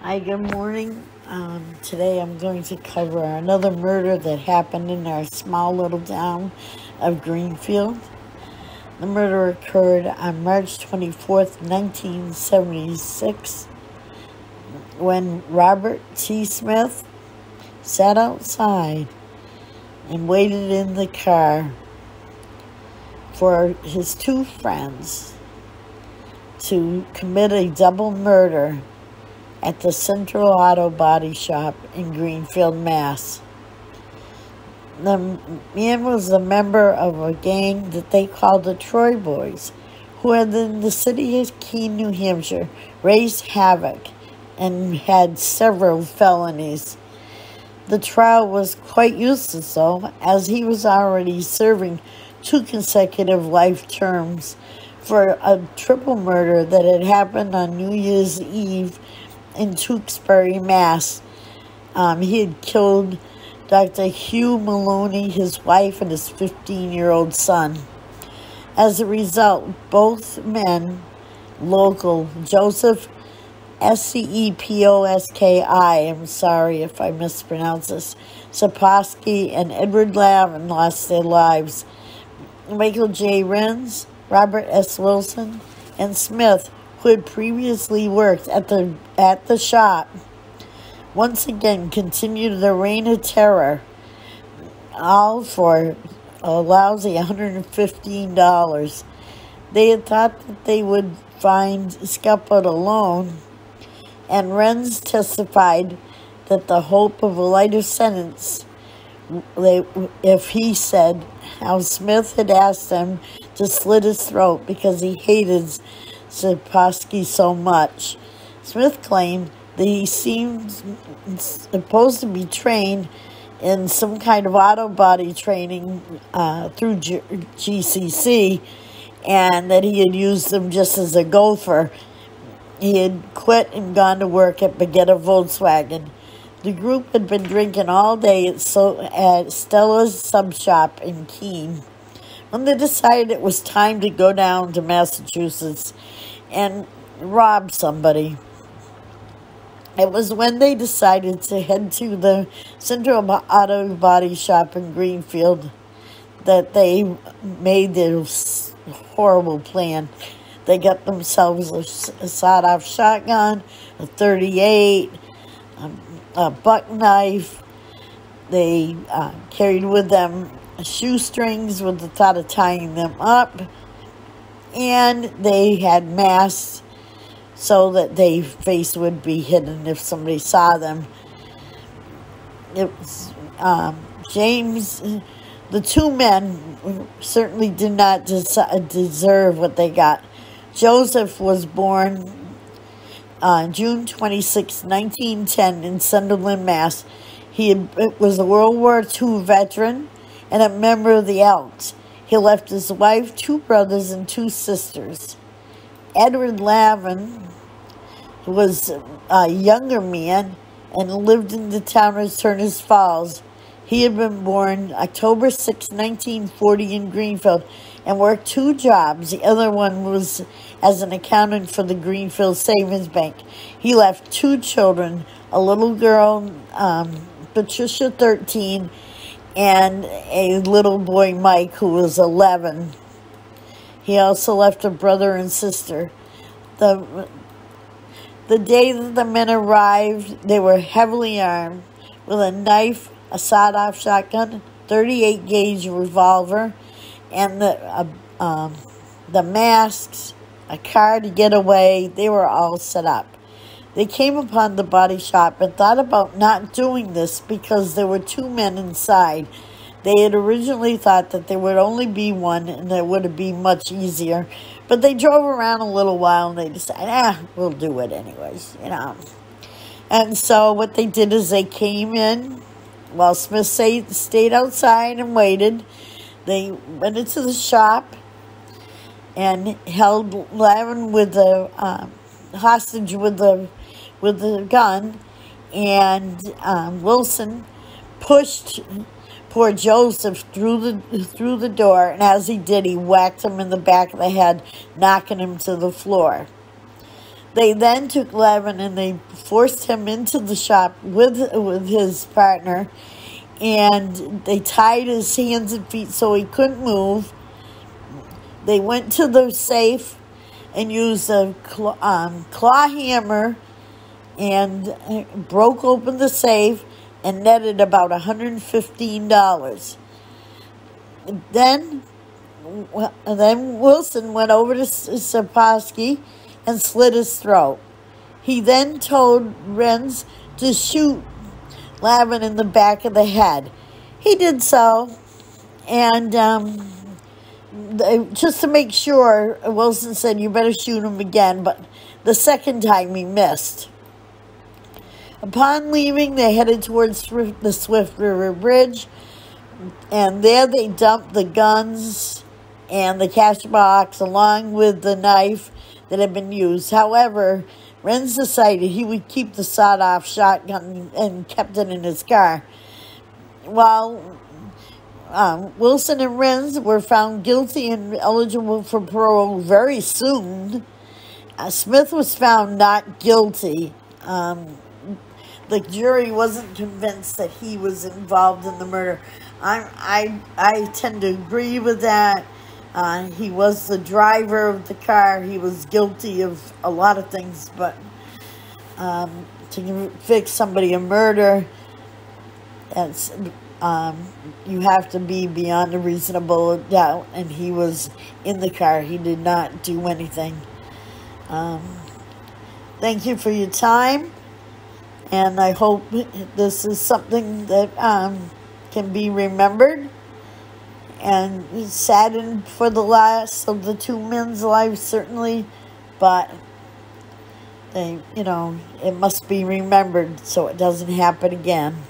Hi, good morning. Today I'm going to cover another murder that happened in our small little town of Greenfield. The murder occurred on March 24th, 1976, when Robert T. Smith sat outside and waited in the car for his two friends to commit a double murder at the Central Auto Body Shop in Greenfield, Mass. The man was a member of a gang that they called the Troy Boys, who had in the city of Keene, New Hampshire, raised havoc and had several felonies. The trial was quite useless, though, as he was already serving 2 consecutive life terms for a triple murder that had happened on New Year's Eve in Tewksbury, Mass. He had killed Dr. Hugh Maloney, his wife, and his 15-year-old son. As a result, both men, local Joseph Seposki, I'm sorry if I mispronounce this, Seposki, and Edward Lavin lost their lives. Michael J. Renz, Robert S. Wilson, and Smith, who had previously worked at the shop, once again continued their reign of terror, all for a lousy $115. They had thought that they would find Scupper alone, and Renz testified that the hope of a lighter sentence, if he said how Smith had asked them to slit his throat because he hated Seposki so much. Smith claimed that he seemed supposed to be trained in some kind of auto body training through GCC, and that he had used them just as a gopher. He had quit and gone to work at Bagetta Volkswagen. The group had been drinking all day at Stella's sub shop in Keene. When they decided it was time to go down to Massachusetts and rob somebody, it was when they decided to head to the Central Auto Body Shop in Greenfield that they made this horrible plan. They got themselves a sawed-off shotgun, a .38, a buck knife. They carried with them shoestrings with the thought of tying them up, and they had masks so that their face would be hidden if somebody saw them. It was James. The two men certainly did not deserve what they got. Joseph was born on June 26, 1910 in Sunderland, Mass. He was a World War II veteran and a member of the Elks. He left his wife, 2 brothers, and 2 sisters. Edward Lavin was a younger man and lived in the town of Turners Falls. He had been born October 6, 1940 in Greenfield and worked 2 jobs. The other one was as an accountant for the Greenfield Savings Bank. He left 2 children, a little girl, Patricia, 13, and a little boy, Mike, who was 11. He also left a brother and sister. The day that the men arrived, they were heavily armed with a knife, a sawed-off shotgun, 38 gauge revolver, and the masks, a car to get away. They were all set up. They came upon the body shop and thought about not doing this because there were 2 men inside. They had originally thought that there would only be one and that it would be much easier. But they drove around a little while and they decided, we'll do it anyways, And so what they did is they came in while Smith stayed outside and waited. They went into the shop and held Lavin with the hostage with the gun, and Wilson pushed poor Joseph through the door, and as he did, he whacked him in the back of the head, knocking him to the floor. They then took Lavin and they forced him into the shop with his partner, and they tied his hands and feet so he couldn't move. They went to the safe and used a claw hammer and broke open the safe and netted about $115. Then Wilson went over to Sapolsky and slit his throat. He then told Renz to shoot Lavin in the back of the head. He did so, and just to make sure, Wilson said, "You better shoot him again," but the second time he missed. Upon leaving, they headed towards the Swift River Bridge, and there they dumped the guns and the cash box along with the knife that had been used. However, Renz decided he would keep the sawed-off shotgun and kept it in his car. While Wilson and Renz were found guilty and eligible for parole very soon, Smith was found not guilty. The jury wasn't convinced that he was involved in the murder. I tend to agree with that. He was the driver of the car. He was guilty of a lot of things, but to convict somebody of murder, that's you have to be beyond a reasonable doubt. And he was in the car. He did not do anything. Thank you for your time, and I hope this is something that can be remembered. And saddened for the loss of the two men's lives, certainly, but they, it must be remembered so it doesn't happen again.